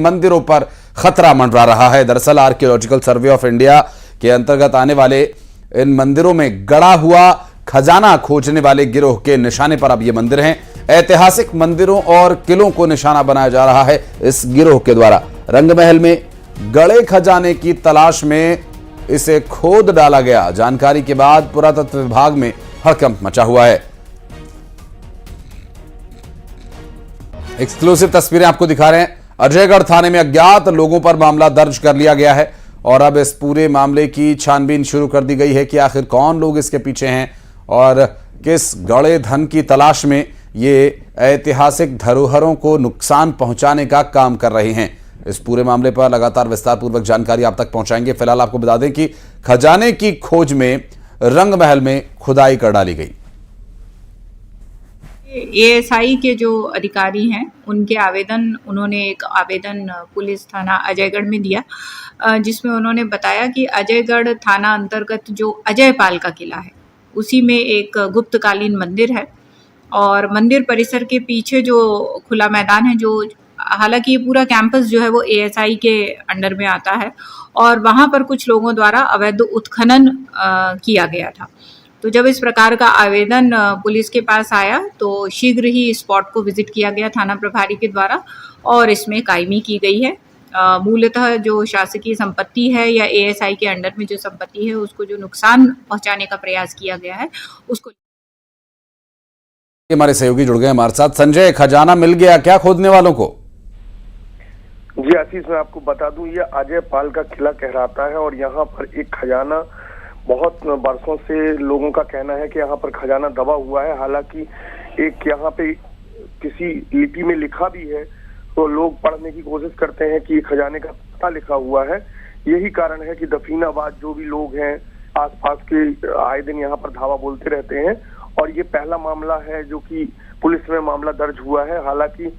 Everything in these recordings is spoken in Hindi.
मंदिरों पर खतरा मंडरा रहा है। दरअसल आर्कियोलॉजिकल सर्वे ऑफ इंडिया के अंतर्गत आने वाले इन मंदिरों में गड़ा हुआ खजाना खोजने वाले गिरोह के निशाने पर अब ये मंदिर हैं। ऐतिहासिक मंदिरों और किलों को निशाना बनाया जा रहा है इस गिरोह के द्वारा। रंगमहल में गड़े खजाने की तलाश में इसे खोद डाला गया। जानकारी के बाद पुरातत्व विभाग में हड़कंप मचा हुआ है। एक्सक्लूसिव तस्वीरें आपको दिखा रहे हैं। अजयगढ़ थाने में अज्ञात लोगों पर मामला दर्ज कर लिया गया है और अब इस पूरे मामले की छानबीन शुरू कर दी गई है कि आखिर कौन लोग इसके पीछे हैं और किस गड़े धन की तलाश में ये ऐतिहासिक धरोहरों को नुकसान पहुंचाने का काम कर रहे हैं। इस पूरे मामले पर लगातार विस्तारपूर्वक जानकारी आप तक पहुंचाएंगे। फिलहाल आपको बता दें कि खजाने की खोज में रंगमहल में खुदाई कर डाली गई। एएसआई के जो अधिकारी हैं उनके उन्होंने एक आवेदन पुलिस थाना अजयगढ़ में दिया, जिसमें उन्होंने बताया कि अजयगढ़ थाना अंतर्गत जो अजयपाल का किला है उसी में एक गुप्तकालीन मंदिर है और मंदिर परिसर के पीछे जो खुला मैदान है, जो हालांकि ये पूरा कैंपस जो है वो एएसआई के अंडर में आता है और वहाँ पर कुछ लोगों द्वारा अवैध उत्खनन किया गया था। तो जब इस प्रकार का आवेदन पुलिस के पास आया तो शीघ्र ही स्पॉट को विजिट किया गया थाना प्रभारी के द्वारा और इसमें कायमी की गई है। मूलतः जो शासकीय संपत्ति है या एएसआई के अंडर में जो संपत्ति है उसको जो नुकसान पहुंचाने का प्रयास किया गया है उसको। हमारे सहयोगी जुड़ गए हमारे साथ। संजय, खजाना मिल गया क्या खोदने वालों को? जी आशीष, मैं आपको बता दूं ये अजयपाल का किला कहलाता है और यहाँ पर एक खजाना बहुत बरसों से लोगों का कहना है कि यहाँ पर खजाना दबा हुआ है। हालांकि एक यहाँ पे किसी लिपि में लिखा भी है तो लोग पढ़ने की कोशिश करते हैं कि खजाने का पता लिखा हुआ है। यही कारण है कि दफीनाबाद जो भी लोग हैं आसपास के आए दिन यहाँ पर धावा बोलते रहते हैं और ये पहला मामला है जो कि पुलिस में मामला दर्ज हुआ है। हालांकि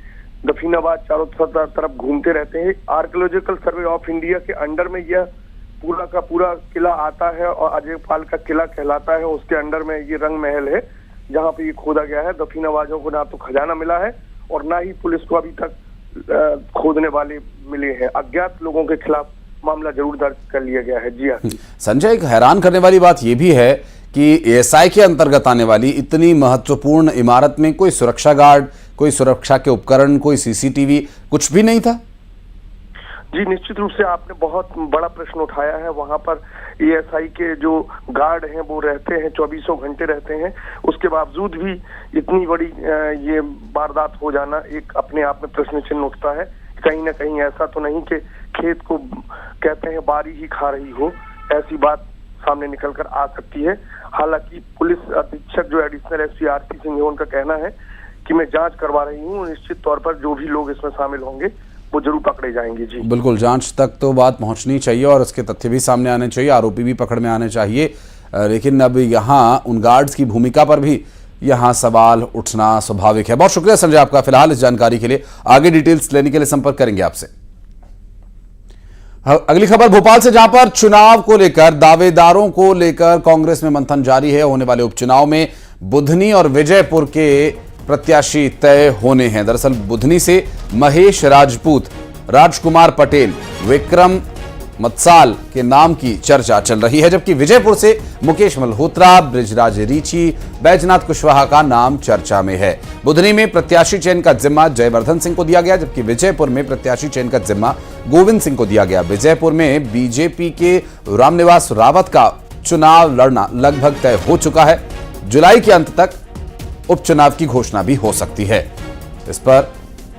दफीनाबाद चारों तरफ घूमते रहते हैं। आर्कियोलॉजिकल सर्वे ऑफ इंडिया के अंडर में यह पूरा का पूरा किला आता है और अजयपाल का किला कहलाता है। उसके अंडर में ये रंग महल है जहाँ पे ये खोदा गया है। दफीनाबाजों को ना तो खजाना मिला है और ना ही पुलिस को अभी तक खोदने वाले मिले हैं। अज्ञात लोगों के खिलाफ मामला जरूर दर्ज कर लिया गया है। जी हाँ संजय, एक हैरान करने वाली बात यह भी है कि एएसआई के अंतर्गत आने वाली इतनी महत्वपूर्ण इमारत में कोई सुरक्षा गार्ड, कोई सुरक्षा के उपकरण, कोई सीसीटीवी कुछ भी नहीं था। जी निश्चित रूप से आपने बहुत बड़ा प्रश्न उठाया है। वहां पर एएसआई के जो गार्ड हैं वो रहते हैं, 24 घंटे रहते हैं। उसके बावजूद भी इतनी बड़ी ये वारदात हो जाना एक अपने आप में प्रश्न चिन्ह उठता है। कहीं ना कहीं ऐसा तो नहीं कि खेत को कहते हैं बारी ही खा रही हो, ऐसी बात सामने निकल कर आ सकती है। हालांकि पुलिस अधीक्षक जो एडिशनल एसपी आरसी सिंह है उनका कहना है कि मैं जांच करवा रही हूँ। निश्चित तौर पर जो भी लोग इसमें शामिल होंगे वो जरूर पकड़े जाएंगे। जी बिल्कुल, जांच तक तो बात पहुंचनी चाहिए और उसके तथ्य भी सामने आने चाहिए, आरोपी भी पकड़ में आने चाहिए। लेकिन अब यहाँ उन गार्ड्स की भूमिका पर भी यहाँ सवाल उठना स्वाभाविक है। बहुत शुक्रिया संजय आपका फिलहाल इस जानकारी के लिए। आगे डिटेल्स लेने के लिए संपर्क करेंगे आपसे। अगली खबर भोपाल से, जहां पर चुनाव को लेकर दावेदारों को लेकर कांग्रेस में मंथन जारी है। होने वाले उपचुनाव में बुधनी और विजयपुर के प्रत्याशी तय होने हैं। दरअसल बुधनी से महेश राजपूत, राजकुमार पटेल, विक्रम मत्साल के नाम की चर्चा चल रही है, जबकि विजयपुर से मुकेश मल्होत्रा, बृजराज रीची, बैजनाथ कुशवाहा का नाम चर्चा में है। बुधनी में प्रत्याशी चयन का जिम्मा जयवर्धन सिंह को दिया गया, जबकि विजयपुर में प्रत्याशी चयन का जिम्मा गोविंद सिंह को दिया गया। विजयपुर में बीजेपी के रामनिवास रावत का चुनाव लड़ना लगभग तय हो चुका है। जुलाई के अंत तक उपचुनाव की घोषणा भी हो सकती है। इस पर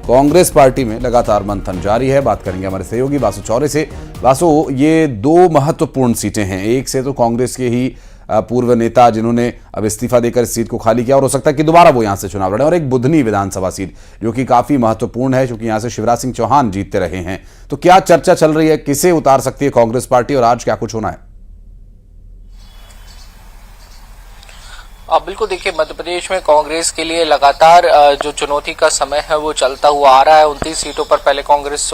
कांग्रेस पार्टी में लगातार मंथन जारी है। बात करेंगे हमारे सहयोगी वासु चौरे से। वासु, ये दो महत्वपूर्ण सीटें हैं। एक से तो कांग्रेस के ही पूर्व नेता जिन्होंने अब इस्तीफा देकर इस सीट को खाली किया और हो सकता है कि दोबारा वो यहां से चुनाव लड़े, और एक बुधनी विधानसभा सीट जो कि काफी महत्वपूर्ण है क्योंकि यहां से शिवराज सिंह चौहान जीतते रहे हैं। तो क्या चर्चा चल रही है, किसे उतार सकती है कांग्रेस पार्टी और आज क्या कुछ होना है? बिल्कुल, देखिए मध्य प्रदेश में कांग्रेस के लिए लगातार जो चुनौती का समय है वो चलता हुआ आ रहा है। 29 सीटों पर पहले कांग्रेस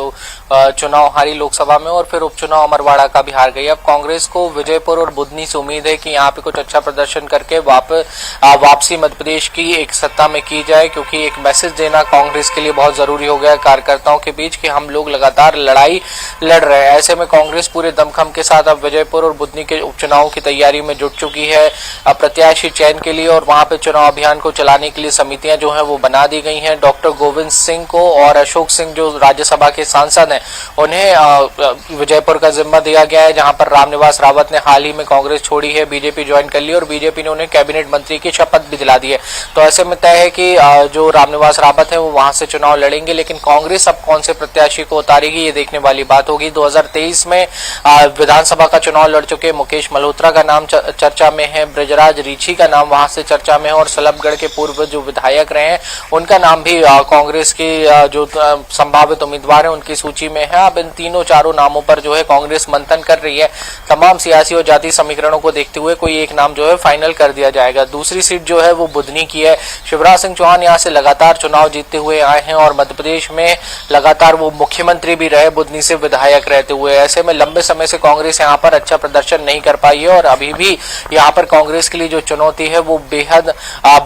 चुनाव हारी लोकसभा में और फिर उपचुनाव अमरवाड़ा का भी हार गई। अब कांग्रेस को विजयपुर और बुधनी से उम्मीद है कि यहाँ पे कुछ अच्छा प्रदर्शन करके वापसी मध्य प्रदेश की एक सत्ता में की जाए, क्योंकि एक मैसेज देना कांग्रेस के लिए बहुत जरूरी हो गया है कार्यकर्ताओं के बीच कि हम लोग लगातार लड़ाई लड़ रहे हैं। ऐसे में कांग्रेस पूरे दमखम के साथ अब विजयपुर और बुधनी के उपचुनाव की तैयारी में जुट चुकी है। प्रत्याशी चयन के लिए और वहां पे चुनाव अभियान को चलाने के लिए समितियां जो हैं वो बना दी गई हैं। डॉक्टर गोविंद सिंह को और अशोक सिंह जो राज्यसभा के सांसद हैं उन्हें विजयपुर का जिम्मा दिया गया है, जहां पर रामनिवास रावत ने हाल ही में कांग्रेस छोड़ी है, बीजेपी ज्वाइन कर ली और बीजेपी ने उन्हें कैबिनेट मंत्री की शपथ भी दिला दी है। तो ऐसे में तय है कि जो रामनिवास रावत है वो वहां से चुनाव लड़ेंगे, लेकिन कांग्रेस अब कौन से प्रत्याशी को उतारेगी ये देखने वाली बात होगी। 2023 में विधानसभा का चुनाव लड़ चुके मुकेश मल्होत्रा का नाम चर्चा में है, ब्रजराज रीछी का नाम वहां से चर्चा में है और सलभगढ़ के पूर्व जो विधायक रहे हैं उनका नाम भी कांग्रेस के जो संभावित उम्मीदवार हैं उनकी सूची में है। अब इन तीनों चारों नामों पर जो है कांग्रेस मंथन कर रही है। तमाम सियासी और जाति समीकरणों को देखते हुए कोई एक नाम जो है फाइनल कर दिया जाएगा। दूसरी सीट जो है वो बुधनी की है। शिवराज सिंह चौहान यहाँ से लगातार चुनाव जीतते हुए आए हैं और मध्य प्रदेश में लगातार वो मुख्यमंत्री भी रहे, बुधनी से विधायक रहते हुए। ऐसे में लंबे समय से कांग्रेस यहाँ पर अच्छा प्रदर्शन नहीं कर पाई है और अभी भी यहाँ पर कांग्रेस के लिए जो चुनौती है वो बेहद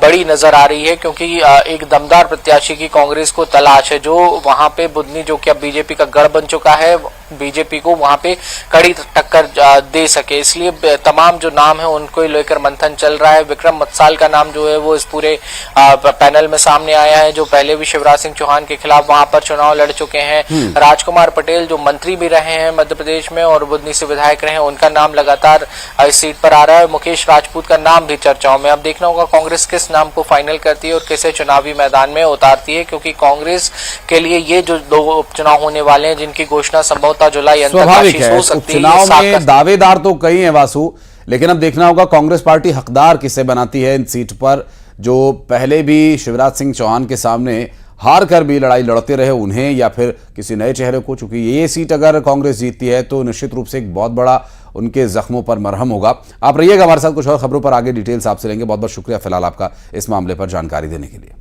बड़ी नजर आ रही है, क्योंकि एक दमदार प्रत्याशी की कांग्रेस को तलाश है जो वहां पे बुधनी, जो कि अब बीजेपी का गढ़ बन चुका है, बीजेपी को वहां पे कड़ी टक्कर दे सके। इसलिए तमाम जो नाम है उनको लेकर मंथन चल रहा है। विक्रम मत्साल का नाम जो है वो इस पूरे पैनल में सामने आया है, जो पहले भी शिवराज सिंह चौहान के खिलाफ वहां पर चुनाव लड़ चुके हैं। राजकुमार पटेल जो मंत्री भी रहे हैं मध्य प्रदेश में और बुधनी से विधायक रहे हैं, उनका नाम लगातार इस सीट पर आ रहा है। मुकेश राजपूत का नाम भी चर्चाओं में। अब देखना होगा कांग्रेस किस नाम को फाइनल करती है और किसे चुनावी मैदान में उतारती है, क्योंकि कांग्रेस के लिए ये जो दो उपचुनाव होने वाले हैं जिनकी घोषणा संभवतः जुलाई अंत तक हो सकती है। उपचुनाव में दावेदार तो कई हैं वासु, लेकिन अब देखना होगा कांग्रेस पार्टी हकदार किसे बनाती है इन सीट पर, जो पहले भी शिवराज सिंह चौहान के सामने हार कर भी लड़ाई लड़ते रहे, उन्हें या फिर किसी नए चेहरे को। चूंकि ये सीट अगर कांग्रेस जीतती है तो निश्चित रूप से एक बहुत बड़ा उनके जख्मों पर मरहम होगा। आप रहिएगा हमारे साथ, कुछ और खबरों पर आगे डिटेल्स आपसे लेंगे। बहुत बहुत शुक्रिया फिलहाल आपका इस मामले पर जानकारी देने के लिए।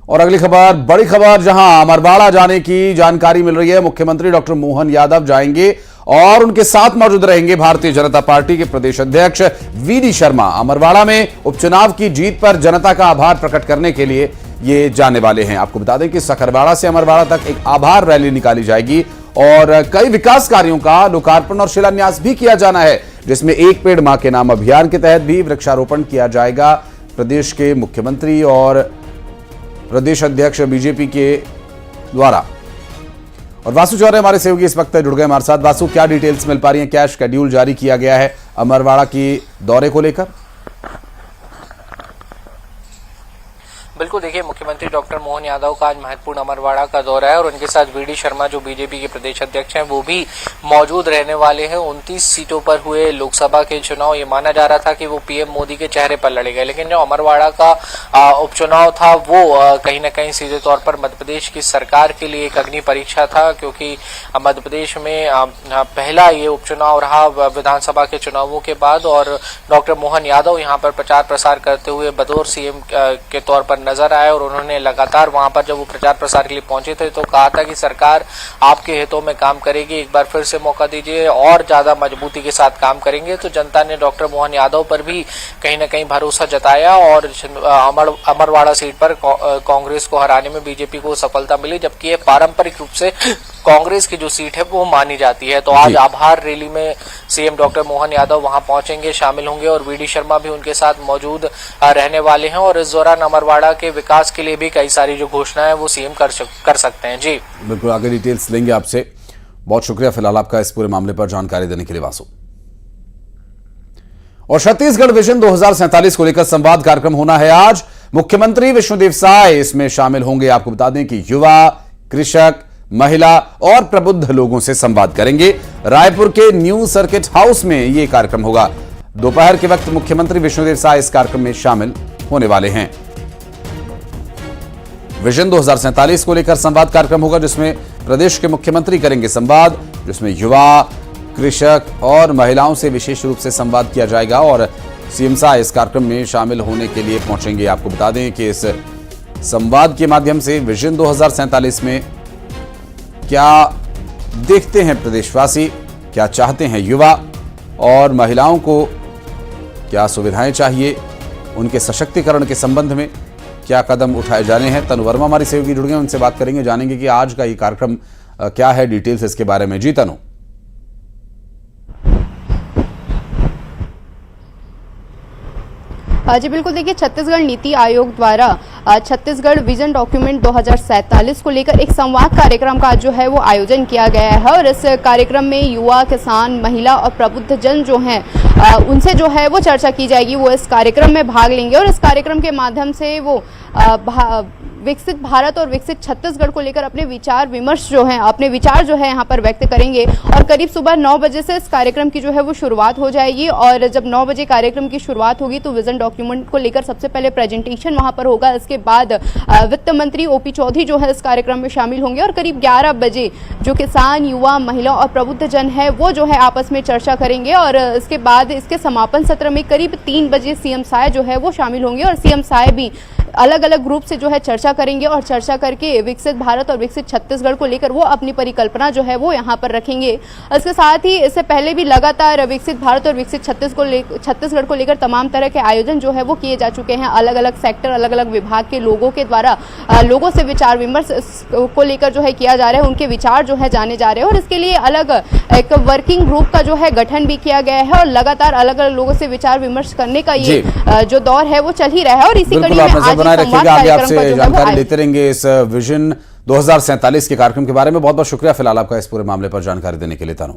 और अगली खबर, बड़ी खबर, जहां अमरवाड़ा जाने की जानकारी मिल रही है। मुख्यमंत्री डॉक्टर मोहन यादव जाएंगे और उनके साथ मौजूद रहेंगे भारतीय जनता पार्टी के प्रदेश अध्यक्ष वीडी शर्मा। अमरवाड़ा में उपचुनाव की जीत पर जनता का आभार प्रकट करने के लिए ये जाने वाले हैं। आपको बता दें कि सकरवाड़ा से अमरवाड़ा तक एक आभार रैली निकाली जाएगी और कई विकास कार्यों का लोकार्पण और शिलान्यास भी किया जाना है, जिसमें एक पेड़ मां के नाम अभियान के तहत भी वृक्षारोपण किया जाएगा। प्रदेश के मुख्यमंत्री और प्रदेश अध्यक्ष बीजेपी के द्वारा। और वासु चौरे हमारे सहयोगी इस वक्त जुड़ गए हमारे साथ। वासु, क्या डिटेल्स मिल पा रही हैं? क्या शेड्यूल जारी किया गया है अमरवाड़ा की दौरे को लेकर? बिल्कुल, देखिए मुख्यमंत्री डॉक्टर मोहन यादव का आज महत्वपूर्ण अमरवाड़ा का दौरा है और उनके साथ वीडी शर्मा जो बीजेपी के प्रदेश अध्यक्ष हैं वो भी मौजूद रहने वाले हैं। 29 सीटों पर हुए लोकसभा के चुनाव, ये माना जा रहा था कि वो पीएम मोदी के चेहरे पर लड़े गए, लेकिन जो अमरवाड़ा का उपचुनाव था वो कहीं ना कहीं सीधे तौर पर मध्य प्रदेश की सरकार के लिए एक अग्नि परीक्षा था, क्योंकि मध्य प्रदेश में पहला ये उपचुनाव रहा विधानसभा के चुनावों के बाद और डॉक्टर मोहन यादव यहाँ पर प्रचार प्रसार करते हुए बतौर सीएम के तौर पर नजर आए और उन्होंने लगातार वहां पर जब वो प्रचार प्रसार के लिए पहुंचे थे तो कहा था कि सरकार आपके हितों में काम करेगी, एक बार फिर से मौका दीजिए और ज्यादा मजबूती के साथ काम करेंगे। तो जनता ने डॉक्टर मोहन यादव पर भी कहीं ना कहीं भरोसा जताया और अमरवाड़ा सीट पर कांग्रेस को हराने में बीजेपी को सफलता मिली, जबकि ये पारंपरिक रूप से कांग्रेस की जो सीट है वो मानी जाती है। तो आज आभार रैली में सीएम डॉक्टर मोहन यादव वहां पहुंचेंगे, शामिल होंगे और वीडी शर्मा भी उनके साथ मौजूद रहने वाले हैं और इस दौरान अमरवाड़ा के विकास के लिए भी कई सारी जो घोषणाएं है वो सीएम कर सकते हैं। जी बिल्कुल, आगे डिटेल्स लेंगे आपसे। बहुत शुक्रिया फिलहाल आपका इस पूरे मामले पर जानकारी देने के लिए वासु। और छत्तीसगढ़ विजन 2047 को लेकर संवाद कार्यक्रम होना है आज। मुख्यमंत्री विष्णुदेव साय इसमें शामिल होंगे। आपको बता दें कि युवा, कृषक, महिला और प्रबुद्ध लोगों से संवाद करेंगे। रायपुर के न्यू सर्किट हाउस में यह कार्यक्रम होगा। दोपहर के वक्त मुख्यमंत्री विष्णुदेव साय इस कार्यक्रम में शामिल होने वाले हैं। विजन 2047 को लेकर संवाद कार्यक्रम होगा, जिसमें प्रदेश के मुख्यमंत्री करेंगे संवाद, जिसमें युवा, कृषक और महिलाओं से विशेष रूप से संवाद किया जाएगा और सीएम शाह इस कार्यक्रम में शामिल होने के लिए पहुंचेंगे। आपको बता दें कि इस संवाद के माध्यम से विजन 2047 में क्या देखते हैं प्रदेशवासी, क्या चाहते हैं युवा और महिलाओं को क्या सुविधाएं चाहिए, उनके सशक्तिकरण के संबंध में क्या कदम उठाए जाने हैं। तनु वर्मा हमारी सहयोगी जुड़ गए, उनसे बात करेंगे, जानेंगे कि आज का ये कार्यक्रम क्या है, डिटेल्स इसके बारे में। जी तनु। जी बिल्कुल, देखिए छत्तीसगढ़ नीति आयोग द्वारा छत्तीसगढ़ विजन डॉक्यूमेंट 2047 को लेकर एक संवाद कार्यक्रम का जो है वो आयोजन किया गया है और इस कार्यक्रम में युवा, किसान, महिला और प्रबुद्ध जन जो हैं उनसे जो है वो चर्चा की जाएगी। वो इस कार्यक्रम में भाग लेंगे और इस कार्यक्रम के माध्यम से वो विकसित भारत और विकसित छत्तीसगढ़ को लेकर अपने विचार विमर्श जो है, अपने विचार जो है यहाँ पर व्यक्त करेंगे। और करीब सुबह 9 बजे से इस कार्यक्रम की जो है वो शुरुआत हो जाएगी और जब 9 बजे कार्यक्रम की शुरुआत होगी तो विजन डॉक्यूमेंट को लेकर सबसे पहले प्रेजेंटेशन वहाँ पर होगा। इसके बाद वित्त मंत्री ओपी चौधरी जो है इस कार्यक्रम में शामिल होंगे और करीब 11 बजे जो किसान, युवा, महिला और प्रबुद्ध जन है वो जो है आपस में चर्चा करेंगे और इसके बाद इसके समापन सत्र में करीब 3 बजे सीएम शाह जो है वो शामिल होंगे और सीएम शाह भी अलग अलग ग्रुप से जो है चर्चा करेंगे और चर्चा करके विकसित भारत और विकसित छत्तीसगढ़ को लेकर वो अपनी परिकल्पना जो है वो यहाँ पर रखेंगे। इसके साथ ही इससे पहले भी लगातार विकसित भारत और विकसित छत्तीसगढ़ को लेकर तमाम तरह के आयोजन जो है वो किए जा चुके हैं। अलग अलग सेक्टर, अलग अलग विभाग के लोगों के द्वारा लोगों से विचार विमर्श को लेकर जो है किया जा रहा है, उनके विचार जो है जाने जा रहे हैं और इसके लिए अलग एक वर्किंग ग्रुप का जो है गठन भी किया गया है और लगातार अलग अलग लोगों से विचार विमर्श करने का ये जो दौर है वो चल ही रहा है। और इसी कड़ी में आज बनाए रखिएगा, आगे आपसे जानकारी लेते रहेंगे इस विजन 2047 के कार्यक्रम के बारे में। बहुत बहुत शुक्रिया फिलहाल आपका इस पूरे मामले पर जानकारी देने के लिए तनु।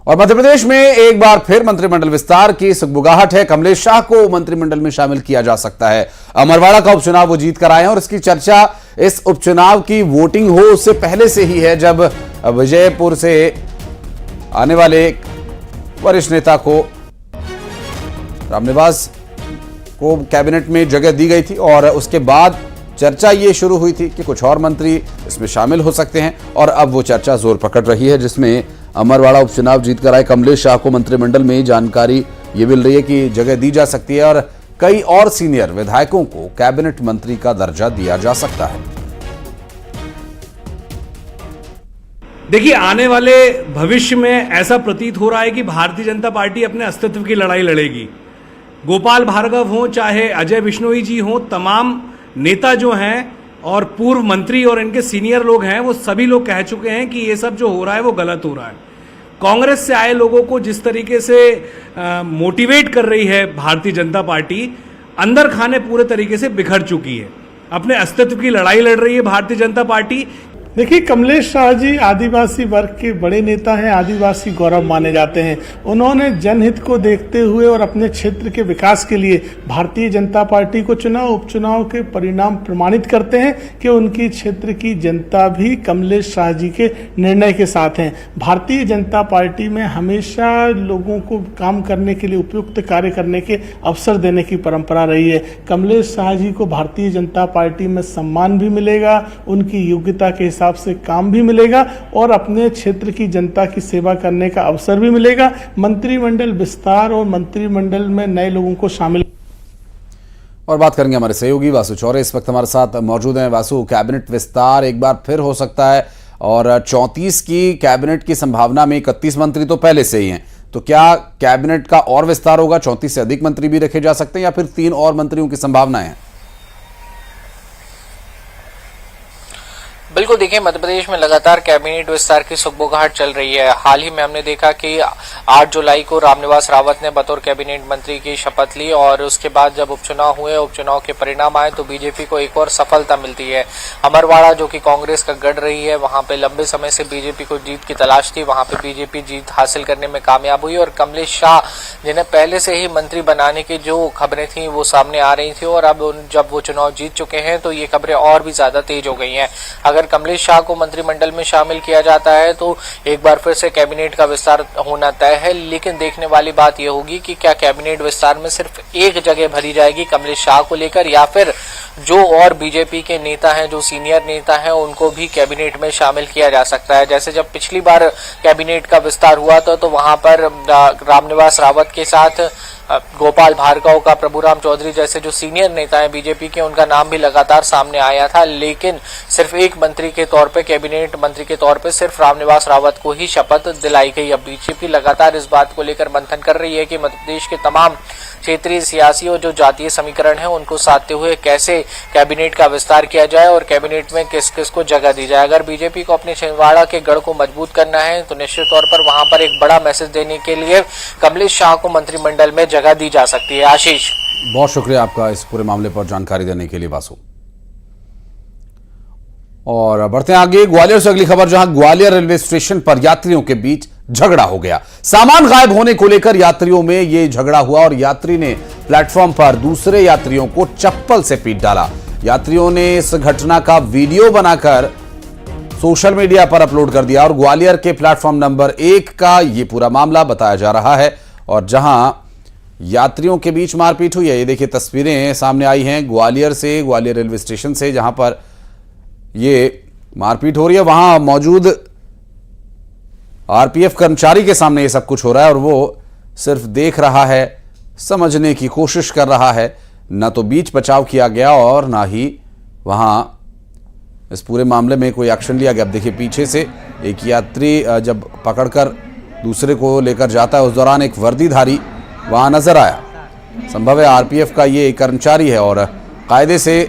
और मध्य प्रदेश में एक बार फिर मंत्रिमंडल विस्तार की सुगबुगाहट है। कमलेश शाह को मंत्रिमंडल में शामिल किया जा सकता है। अमरवाड़ा का उपचुनाव वो जीत कर आए हैं और इसकी चर्चा इस उपचुनाव की वोटिंग हो उससे पहले से ही है, जब विजयपुर से आने वाले वरिष्ठ नेता को रामनिवास को कैबिनेट में जगह दी गई थी और उसके बाद चर्चा ये शुरू हुई थी कि कुछ और मंत्री इसमें शामिल हो सकते हैं और अब वो चर्चा जोर पकड़ रही है, जिसमें अमरवाड़ा उपचुनाव जीतकर आए कमलेश शाह को मंत्रिमंडल में जानकारी ये मिल रही है कि जगह दी जा सकती है और कई और सीनियर विधायकों को कैबिनेट मंत्री का दर्जा दिया जा सकता है। देखिए, आने वाले भविष्य में ऐसा प्रतीत हो रहा है कि भारतीय जनता पार्टी अपने अस्तित्व की लड़ाई लड़ेगी। गोपाल भार्गव हों चाहे अजय बिश्नोई जी हों, तमाम नेता जो हैं और पूर्व मंत्री और इनके सीनियर लोग हैं वो सभी लोग कह चुके हैं कि ये सब जो हो रहा है वो गलत हो रहा है। कांग्रेस से आए लोगों को जिस तरीके से मोटिवेट कर रही है भारतीय जनता पार्टी, अंदर खाने पूरे तरीके से बिखर चुकी है। अपने अस्तित्व की लड़ाई लड़ रही है भारतीय जनता पार्टी। देखिए, कमलेश शाह जी आदिवासी वर्ग के बड़े नेता हैं, आदिवासी गौरव माने जाते हैं। उन्होंने जनहित को देखते हुए और अपने क्षेत्र के विकास के लिए भारतीय जनता पार्टी को चुना। उपचुनाव के परिणाम प्रमाणित करते हैं कि उनकी क्षेत्र की जनता भी कमलेश शाह जी के निर्णय के साथ हैं। भारतीय जनता पार्टी में हमेशा लोगों को काम करने के लिए, उपयुक्त कार्य करने के अवसर देने की परंपरा रही है। कमलेश शाह जी को भारतीय जनता पार्टी में सम्मान भी मिलेगा, उनकी योग्यता के हिसाब से काम भी मिलेगा और अपने क्षेत्र की जनता की सेवा करने का अवसर भी मिलेगा। मंत्रिमंडल विस्तार और मंत्रिमंडल में नए लोगों को शामिल। और बात करेंगे हमारे सहयोगी वासु चौरे इस वक्त हमारे साथ मौजूद हैं। वासु, कैबिनेट विस्तार एक बार फिर हो सकता है और 34 की कैबिनेट की संभावना में 31 मंत्री तो पहले से ही हैं, तो क्या कैबिनेट का और विस्तार होगा? 34 से अधिक मंत्री भी रखे जा सकते हैं या फिर 3 और मंत्रियों की संभावना है? बिल्कुल, देखिए मध्य प्रदेश में लगातार कैबिनेट विस्तार की सुगबुगाहट चल रही है। हाल ही में हमने देखा कि 8 जुलाई को रामनिवास रावत ने बतौर कैबिनेट मंत्री की शपथ ली और उसके बाद जब उपचुनाव हुए, उपचुनाव के परिणाम आए तो बीजेपी को एक और सफलता मिलती है। अमरवाड़ा जो कि कांग्रेस का गढ़ रही है, वहां पे लंबे समय से बीजेपी को जीत की तलाश थी, वहां पे बीजेपी जीत हासिल करने में कामयाब हुई और कमलेश शाह जिन्हें पहले से ही मंत्री बनाने की जो खबरें थी वो सामने आ रही थी और अब जब वो चुनाव जीत चुके हैं तो ये खबरें और भी ज्यादा तेज हो गई हैं। अगर कमलेश शाह को मंत्रिमंडल में शामिल किया जाता है तो एक बार फिर से कैबिनेट का विस्तार होना तय है, लेकिन देखने वाली बात यह होगी कि क्या कैबिनेट विस्तार में सिर्फ एक जगह भरी जाएगी कमलेश शाह को लेकर या फिर जो और बीजेपी के नेता हैं, जो सीनियर नेता हैं, उनको भी कैबिनेट में शामिल किया जा सकता है। जैसे जब पिछली बार कैबिनेट का विस्तार हुआ था तो वहां पर रामनिवास रावत के साथ गोपाल भार्गव का, प्रभुराम चौधरी जैसे जो सीनियर नेता हैं बीजेपी के, उनका नाम भी लगातार सामने आया था, लेकिन सिर्फ एक मंत्री के तौर पे, कैबिनेट मंत्री के तौर पे सिर्फ रामनिवास रावत को ही शपथ दिलाई गई। अब बीजेपी लगातार इस बात को लेकर मंथन कर रही है कि मध्य प्रदेश के तमाम क्षेत्रीय सियासी और जो जातीय समीकरण है उनको साधते हुए कैसे कैबिनेट का विस्तार किया जाए और कैबिनेट में किस किस को जगह दी जाए। अगर बीजेपी को अपने छिंदवाड़ा के गढ़ को मजबूत करना है तो निश्चित तौर पर वहां पर एक बड़ा मैसेज देने के लिए कमलेश शाह को मंत्रिमंडल में जगह दी जा सकती है। आशीष, बहुत शुक्रिया आपका इस पूरे मामले पर जानकारी देने के लिए वासु। और बढ़ते हैं आगे, ग्वालियर से अगली खबर, जहां ग्वालियर रेलवे स्टेशन पर यात्रियों के बीच झगड़ा हो गया। सामान गायब होने को लेकर यात्रियों में यह झगड़ा हुआ और यात्री ने प्लेटफॉर्म पर दूसरे यात्रियों को चप्पल से पीट डाला। यात्रियों ने इस घटना का वीडियो बनाकर सोशल मीडिया पर अपलोड कर दिया और ग्वालियर के प्लेटफॉर्म नंबर 1 का यह पूरा मामला बताया जा रहा है और जहां यात्रियों के बीच मारपीट हुई है। ये देखिए तस्वीरें सामने आई हैं ग्वालियर से, ग्वालियर रेलवे स्टेशन से, जहां पर ये मारपीट हो रही है। वहां मौजूद आरपीएफ कर्मचारी के सामने ये सब कुछ हो रहा है और वो सिर्फ देख रहा है, समझने की कोशिश कर रहा है। ना तो बीच बचाव किया गया और ना ही वहां इस पूरे मामले में कोई एक्शन लिया गया। अब देखिए पीछे से एक यात्री जब पकड़कर दूसरे को लेकर जाता है, उस दौरान एक वर्दीधारी वहां नजर आया। संभव है आरपीएफ का ये कर्मचारी है और कायदे से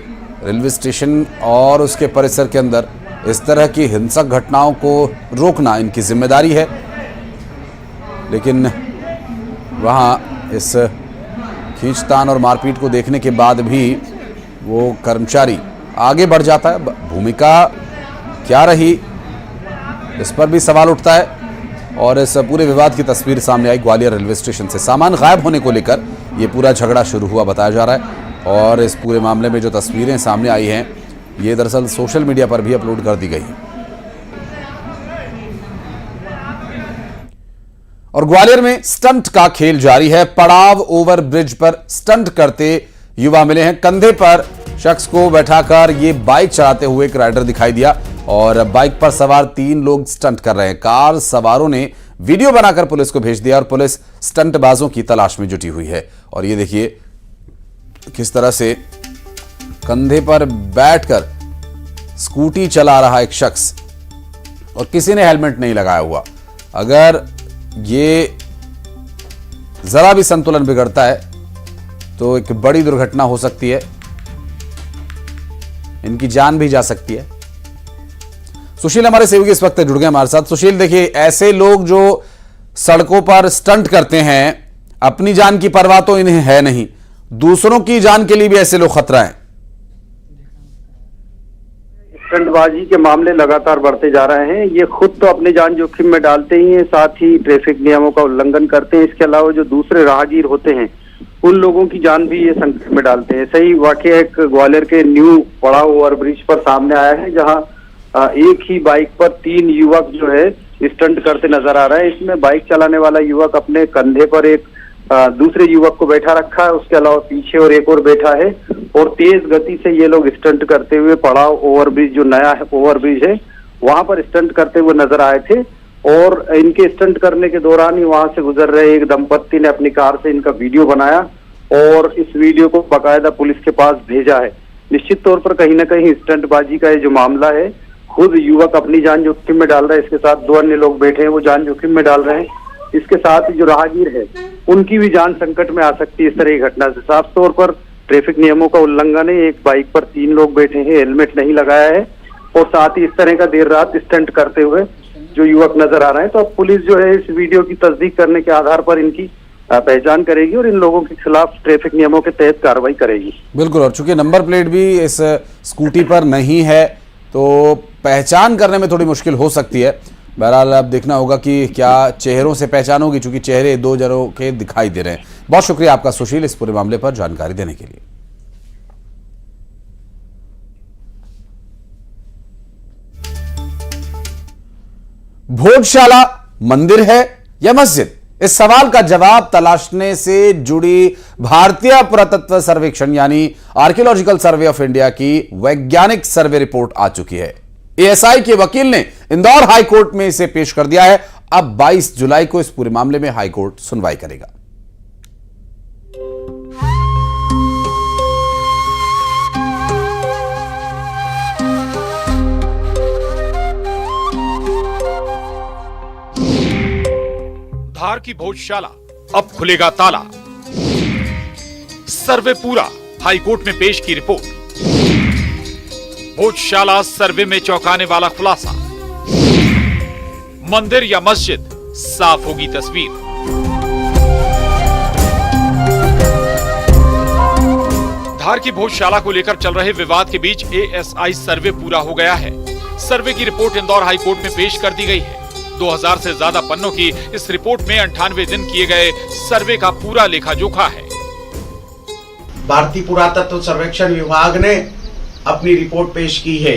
रेलवे स्टेशन और उसके परिसर के अंदर इस तरह की हिंसक घटनाओं को रोकना इनकी जिम्मेदारी है। लेकिन वहां इस खींचतान और मारपीट को देखने के बाद भी वो कर्मचारी आगे बढ़ जाता है। भूमिका क्या रही, इस पर भी सवाल उठता है। और इस पूरे विवाद की तस्वीर सामने आई ग्वालियर रेलवे स्टेशन से। सामान गायब होने को लेकर ये पूरा झगड़ा शुरू हुआ बताया जा रहा है और इस पूरे मामले में जो तस्वीरें सामने आई हैं ये दरअसल सोशल मीडिया पर भी अपलोड कर दी गई है। और ग्वालियर में स्टंट का खेल जारी है। पड़ाव ओवर ब्रिज पर स्टंट करते युवा मिले हैं। कंधे पर शख्स को बैठाकर ये बाइक चलाते हुए एक राइडर दिखाई दिया और बाइक पर सवार 3 लोग स्टंट कर रहे हैं। कार सवारों ने वीडियो बनाकर पुलिस को भेज दिया और पुलिस स्टंटबाजों की तलाश में जुटी हुई है। और ये देखिए किस तरह से कंधे पर बैठकर स्कूटी चला रहा एक शख्स और किसी ने हेलमेट नहीं लगाया हुआ। अगर ये जरा भी संतुलन बिगड़ता है तो एक बड़ी दुर्घटना हो सकती है, इनकी जान भी जा सकती है। सुशील हमारे सहयोगी इस वक्त जुड़ गए हमारे साथ। सुशील, देखिए ऐसे लोग जो सड़कों पर स्टंट करते हैं, अपनी जान की परवाह तो इन्हें है नहीं, दूसरों की जान के लिए भी ऐसे लोग खतरा हैं। स्टंटबाजी के मामले लगातार बढ़ते जा रहे हैं। ये खुद तो अपनी जान जोखिम में डालते ही हैं, साथ ही ट्रैफिक नियमों का उल्लंघन करते हैं। इसके अलावा जो दूसरे राहगीर होते हैं उन लोगों की जान भी ये संकट में डालते हैं। सही वाकया एक ग्वालियर के न्यू पड़ाव ओवर ब्रिज पर सामने आया है, जहां एक ही बाइक पर 3 युवक जो है स्टंट करते नजर आ रहा है। इसमें बाइक चलाने वाला युवक अपने कंधे पर एक दूसरे युवक को बैठा रखा है, उसके अलावा पीछे और एक और बैठा है और तेज गति से ये लोग स्टंट करते हुए पड़ाव ओवरब्रिज जो नया है ओवरब्रिज है वहां पर स्टंट करते हुए नजर आए थे। और इनके स्टंट करने के दौरान ही वहां से गुजर रहे एक दंपत्ति ने अपनी कार से इनका वीडियो बनाया और इस वीडियो को बाकायदा पुलिस के पास भेजा है। निश्चित तौर पर कहीं ना कहीं स्टंटबाजी का ये जो मामला है, खुद युवक अपनी जान जोखिम में डाल रहा है, इसके साथ 2 अन्य लोग बैठे हैं वो जान जोखिम में डाल रहे हैं। इसके साथ ही जो राहगीर है उनकी भी जान संकट में आ सकती है इस तरह की घटना से। साफ तौर पर ट्रैफिक नियमों का उल्लंघन है। एक बाइक पर 3 लोग बैठे हैं, हेलमेट नहीं लगाया है और साथ ही इस तरह का देर रात स्टंट करते हुए जो युवक नजर आ रहे हैं। तो अब पुलिस जो है इस वीडियो की तस्दीक करने के आधार पर इनकी पहचान करेगी और इन लोगों के खिलाफ ट्रैफिक नियमों के तहत कार्रवाई करेगी। बिल्कुल, और चूंकि नंबर प्लेट भी इस स्कूटी पर नहीं है तो पहचान करने में थोड़ी मुश्किल हो सकती है। बहरहाल अब देखना होगा कि क्या चेहरों से पहचान होगी, चूंकि चेहरे 2 जनों के दिखाई दे रहे हैं। बहुत शुक्रिया आपका सुशील इस पूरे मामले पर जानकारी देने के लिए। भोजशाला मंदिर है या मस्जिद? इस सवाल का जवाब तलाशने से जुड़ी भारतीय पुरातत्व सर्वेक्षण यानी आर्कियोलॉजिकल सर्वे ऑफ इंडिया की वैज्ञानिक सर्वे रिपोर्ट आ चुकी है। एएसआई के वकील ने इंदौर हाई कोर्ट में इसे पेश कर दिया है। अब 22 जुलाई को इस पूरे मामले में हाई कोर्ट सुनवाई करेगा। धार की भोजशाला अब खुलेगा ताला। सर्वे पूरा, हाईकोर्ट में पेश की रिपोर्ट। भोजशाला सर्वे में चौंकाने वाला खुलासा। मंदिर या मस्जिद, साफ होगी तस्वीर। धार की भोजशाला को लेकर चल रहे विवाद के बीच एएसआई सर्वे पूरा हो गया है। सर्वे की रिपोर्ट इंदौर हाईकोर्ट में पेश कर दी गई है। 2000 से ज्यादा पन्नों की इस रिपोर्ट में 98 दिन किए गए सर्वे का पूरा लेखा जोखा है। भारतीय पुरातत्व सर्वेक्षण विभाग ने अपनी रिपोर्ट पेश की है।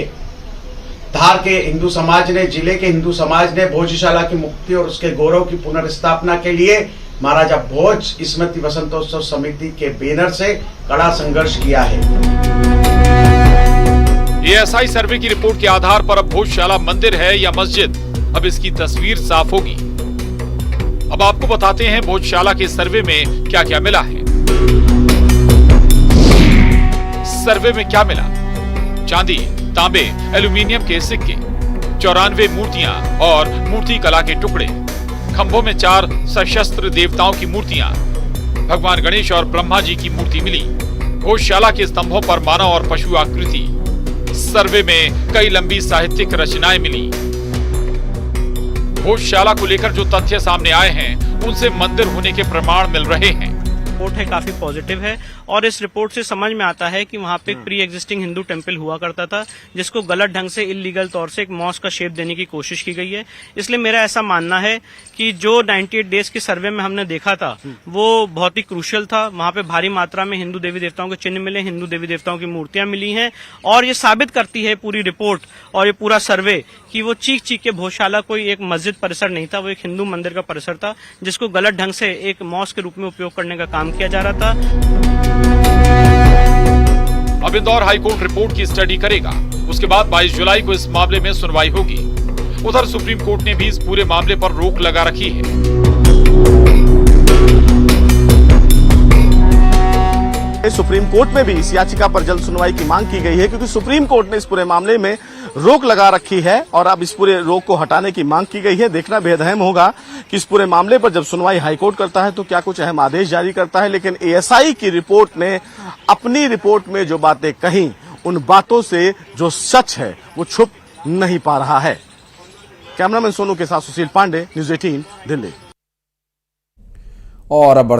धार के हिंदू समाज ने, जिले के हिंदू समाज ने भोजशाला की मुक्ति और उसके गौरव की पुनर्स्थापना के लिए महाराजा भोज स्मृति वसंतोत्सव समिति के बैनर से कड़ा संघर्ष किया है। एएसआई सर्वे की रिपोर्ट के आधार पर अब भोजशाला मंदिर है या मस्जिद, अब इसकी तस्वीर साफ होगी। अब आपको बताते हैं भोजशाला के सर्वे में क्या क्या मिला है। सर्वे में क्या मिला? चांदी, तांबे, एल्यूमीनियम के सिक्के, 94 मूर्तियां और मूर्ति कला के टुकड़े। खंभों में 4 सशस्त्र देवताओं की मूर्तियां, भगवान गणेश और ब्रह्मा जी की मूर्ति मिली। भोजशाला के स्तंभों पर मानव और पशु आकृति। सर्वे में कई लंबी साहित्यिक रचनाएं मिली। भोजशाला को लेकर जो तथ्य सामने आए हैं, उनसे मंदिर होने के प्रमाण मिल रहे हैं। रिपोर्ट है काफी पॉजिटिव है और इस रिपोर्ट से समझ में आता है कि वहाँ पे एक प्री एग्जिस्टिंग हिंदू टेम्पल हुआ करता था, जिसको गलत ढंग से इलीगल तौर से एक मॉस्क का शेप देने की कोशिश की गई है। इसलिए मेरा ऐसा मानना है कि जो 98 डेज के सर्वे में हमने देखा था वो बहुत ही क्रूशियल था। वहाँ पे भारी मात्रा में हिंदू देवी देवताओं के चिन्ह मिले, हिंदू देवी देवताओं की मूर्तियां मिली हैं और ये साबित करती है पूरी रिपोर्ट और ये पूरा सर्वे कि वो चीख चीख के भोजशाला कोई एक मस्जिद परिसर नहीं था, वो एक हिंदू मंदिर का परिसर था, जिसको गलत ढंग से एक मॉस्क के रूप में उपयोग करने का काम किया जा रहा था। अब इंदौर हाईकोर्ट रिपोर्ट की स्टडी करेगा। उसके बाद 22 जुलाई को इस मामले में सुनवाई होगी। उधर सुप्रीम कोर्ट ने भी इस पूरे मामले पर रोक लगा रखी है। सुप्रीम कोर्ट में भी इस याचिका पर जल्द सुनवाई की मांग की गई है, क्योंकि सुप्रीम कोर्ट ने इस पूरे मामले में रोक लगा रखी है और अब इस पूरे रोक को हटाने की मांग की गई है। देखना बेहद अहम होगा कि इस पूरे मामले पर जब सुनवाई हाईकोर्ट करता है तो क्या कुछ अहम आदेश जारी करता है। लेकिन एएसआई की रिपोर्ट ने अपनी रिपोर्ट में जो बातें कही, उन बातों से जो सच है वो छुप नहीं पा रहा है। कैमरामैन सोनू के साथ सुशील पांडे, न्यूज़ 18 दिल्ली। और अब